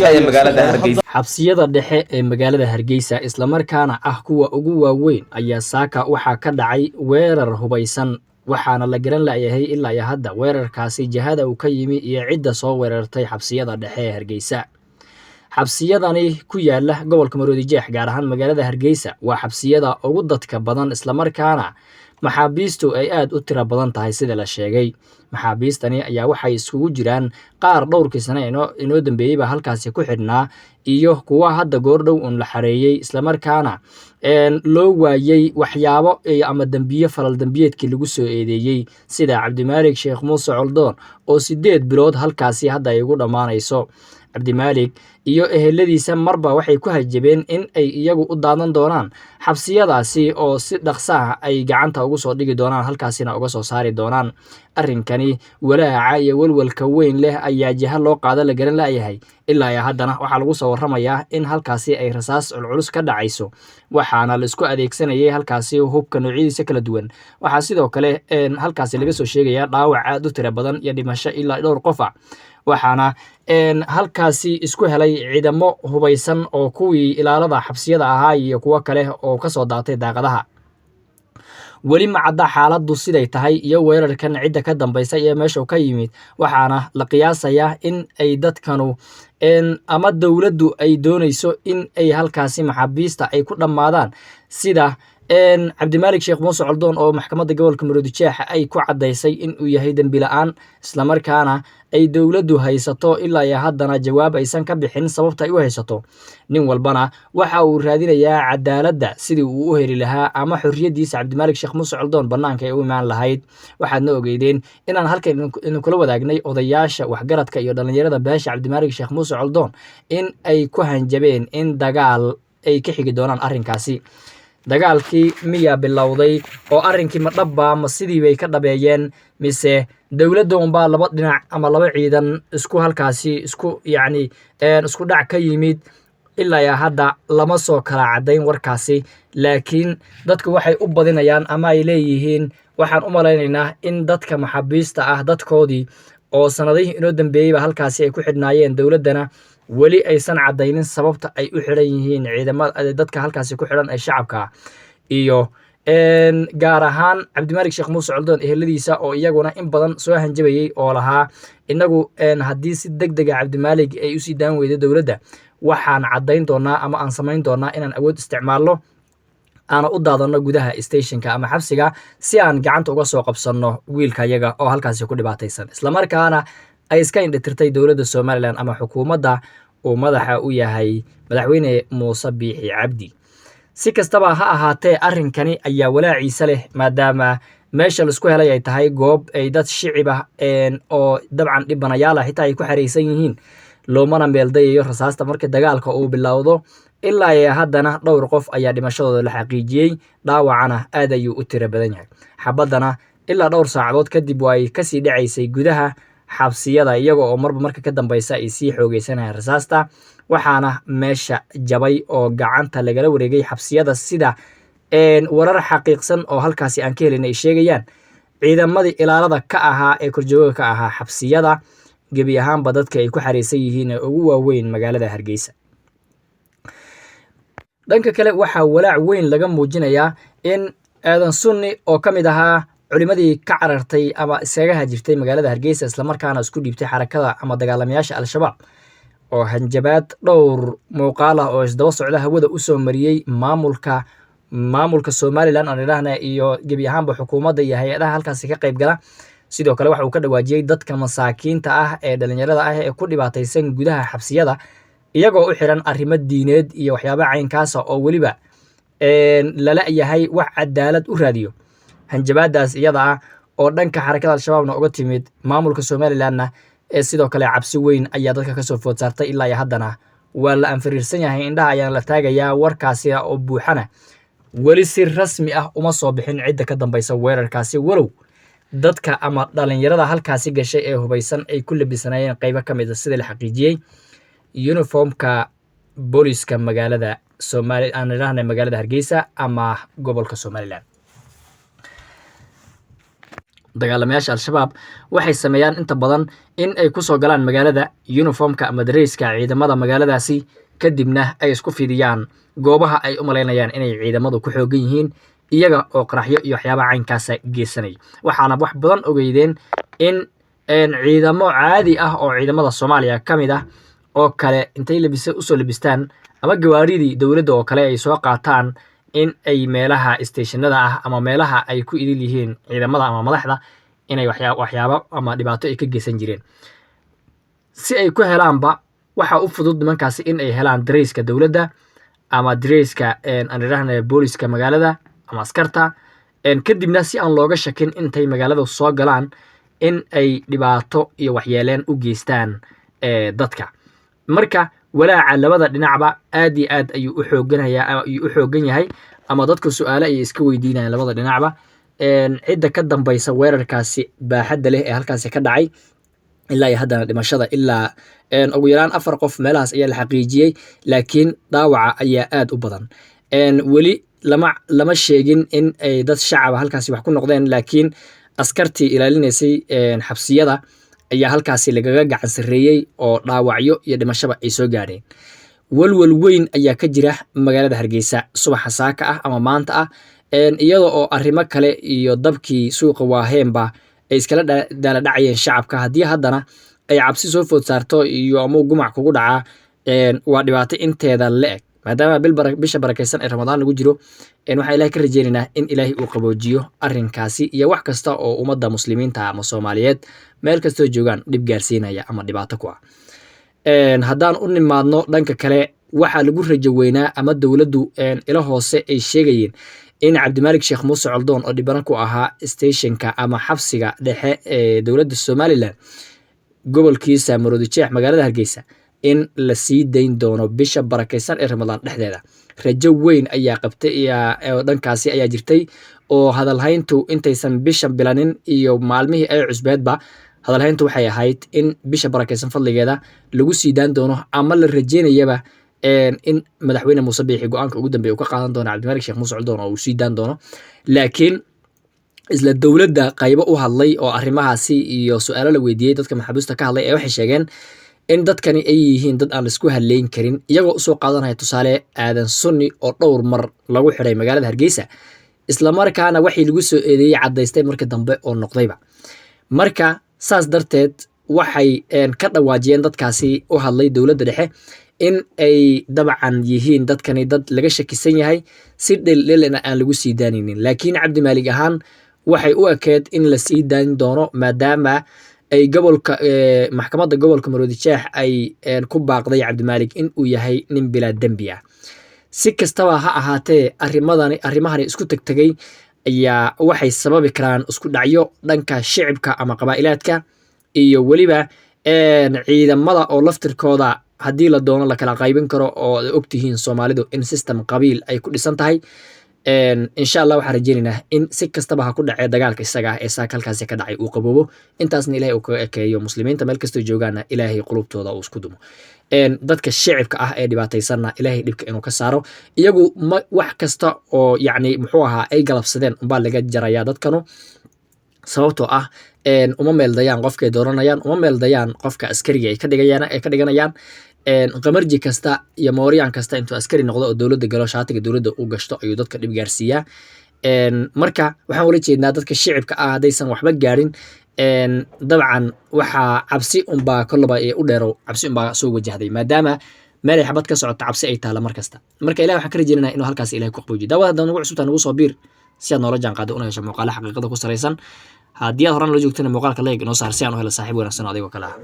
dhigaya magaalada Hargeysa. xabsiyada dhexe ee magaalada Hargeysa isla markaana ah kuwa ugu waaweyn ayaa saaka waxaa ka dhacay weerar hubaysan waxaana la garan laayahay ilaa iyo hadda weerarkaasi jihada uu ka yimi iyo cidda soo weerartay xabsiyada dhexe ee Hargeysa. xabsiyadani ku yaala gobolka Maroodijeex gaar ahaan magaalada Hargeysa waa xabsiyada ugu dadka badan isla markaana maxaabiistu ay aad u tiro badan tahay sida la sheegay. maxaabiistani ayaa waxay iskugu jiraan qaar dhowrkii sano inoo dambeeyayba halkaasi ku xidhnaa iyo kuwa hadda goordhow un la xareeyey isla markaana loo waayey waxyaabo ama dambiye falal dambiyeedkii lagu soo eedeeyey sida Cabdimaalik Sheekh Muuse Coldoon oo 8 bilood halkaasi hadda ay ugu dhamaanayso. Cabdimaalik iyo eheladiisa marba waxay ku hajabeen in ay iyagu u daadan doonaan xabsiyadaasi oo si dhaqso ah ay gacanta ugu soo dhigi doonaan halkaasina uga soo saari doonaan. arrinkani walaaca iyo walwalka weyn leh ayaa jiha loo qaada la garan laayahay ilaa iyo haddana waxaa lagu soo warramayaa in halkaasi ay rasaas culculus ka dhacayso waxaana la isku adeegsanayay halkaasi hubka noocyadiisa kala duwan. waxaa sidoo kale halkaasi laga soo sheegayaa dhaawac aad u tiro badan iyo dhimasho ilaa dhowr qof ah waxaana halkaasi isku helay ciidamo hubaysan oo kuwii ilaalada xabsiyada ahaa iyo kuwa kale oo ka soo daatay daaqadaha. weli ma cadda xaaladdu siday tahay iyo weerarkan cidda ka dambaysa iyo meesha ka yimid waxaana la qiyaasayaa in ay dadkanu ama dowladdu ay doonayso in ay halkaasi maxaabiista ay ku dhammaadaan sida Cabdimaalik Sheekh Muuse Coldoon oo maxkamadda gobolka Maroodijeex ay ku cadaysay in uu yahay dambi la'aan isla markaana ay dowladdu haysato ilaa iyo haddana jawaab aysan ka bixin sababta ay u haysato. nin walbana waxa uu raadinayaa cadaaladda sidii uu u heli lahaa ama xorriyadiisa Cabdimaalik Sheekh Muuse Coldoon banaanka ay u imaan lahayd. waxaadna ogeydeen inaan halkan kula wadaagnay odayaasha waxgaradka iyo dhalinyarada beesha Cabdimaalik Sheekh Muuse Coldoon in ay ku hanjabeen in dagaal ay ka xigi doonaan arrinkaasi. dagaalkii miyaa bilowday oo arrinkii ma dhabba ma sidii bay ka dhabeeyeen mise dowladda unbaa laba dhinac ama laba ciidan isku halkaasi isku dhac ka yimid ilaa iyo hadda lama soo kala cadayn warkaasi. laakiin dadku waxay u badinayaan ama ay leeyihiin waxaan u malaynaynaa in dadka maxaabiista ah dadkoodii oo sanadihii inoo dambeeyeyba halkaasi ay ku xidhnaayeen dowladdana weli aysan cadaynin sababta ay u xidhan yihiin ciidamada dadka halkaasi ku xidhan ee shacabka iyo gaar ahaan Cabdimaalik Sheekh Muuse Coldoon eheladiisa oo iyaguna in badan soo hanjabayay oo lahaa inagu haddii si degdeg ah Cabdimaalik ay u sii daan weydo dowladda waxaan cadayn doonaa ama aan samayn doonaa inaan awood isticmaalno aan u daadano gudaha stationka ama xabsiga si aan gacanta uga soo qabsanno wiilka iyaga oo halkaasi ku dhibaataysan isla markaana ay iska indhitirtay dowladda Soomaaliland ama xukuumadda uu madaxa u yahay madaxweyne Muuse Biixi Cabdi. si kastaba ha ahaatee arrinkani ayaa walaaciisa leh maadaama meesha la isku helay ay tahay goob ay dad shicib ah oo dabcan dhibanayaal ah xitaa ay ku xareysan yihiin loomana meeldayayo rasaasta markii dagaalka uu bilowdo ilaa iyo haddana dhowr qof ayaa dhimashadooda la xaqiijiyey dhaawacana aad ayuu u tiro badan yahay. xabaddana ilaa dhowr saacadood kadib way kasii dhacaysay gudaha xabsiyada iyaga oo marba marka ka dambaysa ay sii xoogeysanayaan rasaasta waxaana meesha jabay oo gacanta lagala wareegay xabsiyada sida warar xaqiiqsan oo halkaasi aan ka helin ay sheegayaan ciidamadii ilaalada ka ahaa ee korjooga ka ahaa xabsiyada gebi ahaanba dadka ay ku xareysan yihiin ee ugu waaweyn magaalada Hargeysa. dhanka kale waxaa walaac weyn laga muujinayaa in aadan sunni oo ka mid ahaa culimadii ka carartay ama isaga hajirtay magaalada Hargeysa isla markaana isku dhiibtay xarakada ama dagaalamayaasha al-shabaab oo hanjabaad dhowr muuqaal ah oo isdaba socda hawada u soo mariyay maamulka Soomaaliland aan idhaahna iyo gebi ahaanba xukuumadda iyo hay'adaha halkaasi ka qayb gala. sidoo kale waxa uu ka dhawaajiyay dadka masaakiinta ah ee dhalinyarada ah ee ku dhibaataysan gudaha xabsiyada iyagoo u xiran arrimo diineed iyo waxyaabo caynkaas oo weliba lala yahay wax cadaalad u raadiyo. hanjabaadaas iyada ah oo dhanka xarakada al-shabaabna uga timid maamulka Soomaalilandna sidoo kale cabsi weyn ayaa dadka ka soo food saartay ilaa iyo haddana waa la anfariirsan yahay indhaha ayaan la taagayaa warkaasi oo buuxana weli si rasmi ah uma soo bixin cidda ka dambaysa weerarkaasi walow dadka ama dhalinyarada halkaasi gashay ee hubaysan ay ku labisanayeen qaybo ka mid ah sida la xaqiijiyay uniformka booliska magaalada magaalada Hargeysa ama gobolka Soomaaliland. dagaalamayaasha al-shabaab waxay sameeyaan inta badan in ay ku soo galaan magaalada uniformka ama dareyska ciidamada magaaladaasi kadibna ay isku fidiyaan goobaha ay u malaynayaan inay ciidamadu ku xoogan yihiin iyaga oo qaraxyo iyo waxyaabaha caynkaasa geysanay waxaana wax badan ogeydeen in ciidamo caadi ah oo ciidamada Soomaaliya ka mid ah oo kale intay usoo labistaan ama gawaaridii dowladda oo kale ay soo qaataan in ay meelaha stationada ah ama meelaha ay ku idil yihiin ciidamada ama madaxda inay waxyaabo ama dhibaato ay ka geysan jireen si ay ku helaanba waxa u fudud nimankaasi in ay helaan dareyska dowladda ama dareyska aan idhaahno booliska magaalada ama askarta kadibna si aan looga shakin intay magaalada soo galaan in ay dhibaato iyo waxyeeleen u geystaan dadka marka walaaca labada dhinacba aad iyo aad ayuu u xoogan yahay ama dadku su'aalo ay iska weydiinayaan labada dhinacba cidda ka dambaysa weerarkaasi baaxadda leh ee halkaasi ka dhacay ilaa iyo haddana dhimashada ilaa ugu yaraan 4 qof meelahaas ayaa la xaqiijiyey laakiin dhaawaca ayaa aad u badan weli lama sheegin in ay dad shacab halkaasi wax ku noqdeen laakiin askartii ilaalinaysay xabsiyada ayaa halkaasi lagaga gacan sareeyay oo dhaawacyo iyo dhimashaba ay soo gaareen walwal weyn ayaa ka jira magaalada Hargeysa subaxa saaka ah ama maanta ah iyada oo arrimo kale iyo dabkii suuqa waaheenba ay iskala dala dhacayeen shacabka haddii haddana ay cabsi soo food saarto iyo ama gumac kugu dhaca waa dhibaato inteeda le'eg maadaama bisha barakeysan ee Ramadaan lagu jiro waxaan Ilaahay ka rajeynaynaa in Ilaahay uu qaboojiyo arrinkaasi iyo wax kasta oo ummadda muslimiinta ama Soomaaliyeed meel kasta oo joogaan dhib gaarsiinaya ama dhibaato ku ah haddaan u nimaadno dhanka kale waxa lagu rajo weynaa ama dowladdu ila hoose ay sheegayeen in Cabdimaalik Sheekh Muuse Coldoon oo dhibana ku ahaa stationka ama xabsiga dhexe ee dowladda Soomaaliland gobolkiisa Maroodijeex magaalada Hargeysa in la sii dayn doono bisha barakeysan ee Ramadaan dhexdeeda rajo weyn ayaa qabtay dhankaasi ayaa jirtay oo hadalhayntu intaysan bisha bilanin iyo maalmihii ay cusbeedba hadalhayntu waxay ahayd in bisha barakeysan fadligeeda lagu sii daan doono ama la rajeynayaba in madaxweyne Muuse Biixi go'aanka ugu dambeeya uu ka qaadan doono Cabdimaalik Sheekh Muuse Coldoon oo uu sii daan doono laakiin isla dowladda qaybo u hadlay oo arrimahaasi iyo su'aalo la weydiiyay dadka maxaabiista ka hadlay waxay sheegeen in dadkani ay yihiin dad aan la isku haleyn karin iyagoo soo qaadanaya tusaale aadan sunni oo dhowr mar lagu xiray magaalada Hargeysa isla markaana waxay lagu soo eedeeyay cadaystay markii dambe oo noqdayba marka saas darteed waxay ka dhawaajiyeen dadkaasi u hadlay dowladda dhexe in ay dabcan yihiin dadkani dad laga shakisan yahay si dheelena aan lagu sii daaninin laakiin Cabdimaalik ahaan waxay u ekeed in la sii daan doono maadaama ay gobolka maxkamadda gobolka Maroodijeex ay ku baaqday Cabdimaalik in uu yahay nin bilaa dambi ah si kastaba ha ahaatee arrimahani isku tagtagay ayaa waxay sababi karaan isku dhacyo dhanka shicibka ama qabaa'ilaadka iyo weliba ciidamada oo laftirkooda haddii la doono la kala qaybin karo oo ay ogtihiin Soomaalidu in system qabiil ay ku dhisan tahay insha Allah waxaan rajeynaynaa in si kastaba ha ku dhacay dagaalka isaga ee halkaasi ka dhacay uu qaboobo intaasna Ilaahay uu ka ekeeyo muslimiinta meel kasta joogaana Ilaahay qulubtooda uu isku dumo dadka shicibka ah ee dhibaataysanna Ilaahay dhibka inuu ka saaro iyagu wax kasta oo yacni muxuu ahaa ay galabsadeen baa laga jarayaa dadkanu sababtoo ah uma meeldayaan qofkay dooranayaan uma meeldayaan qofka askariga ay ka dhiganayaan qamarji kasta iyo mooriyaan kasta intuu askari noqdo oo dowladda galo shaatiga dowladda uu gashto ayuu dadka dhib gaarsiiyaa marka waxaan ula jeednaa dadka shicibka ah haddaysan waxba gaarin dabcan waxaa cabsi unbaa kollaba u dheerow cabsi unbaa soo wajahday maadaama meel ay xabad ka socoto cabsi ay taala mar kasta marka Ilaahay waxaan ka rajeynaynaa inuu halkaas Ilaahay ku qaboojiyo daawada haddana nagu cusubtaa nagu soo biir si aad noola jaanqaado una hesho muuqaalo xaqiiqada ku salaysan haddii aad horaan la joogtana muuqaalka like inoo saar si aan u helo saaxiib wanaagsan oo adigoo kale ah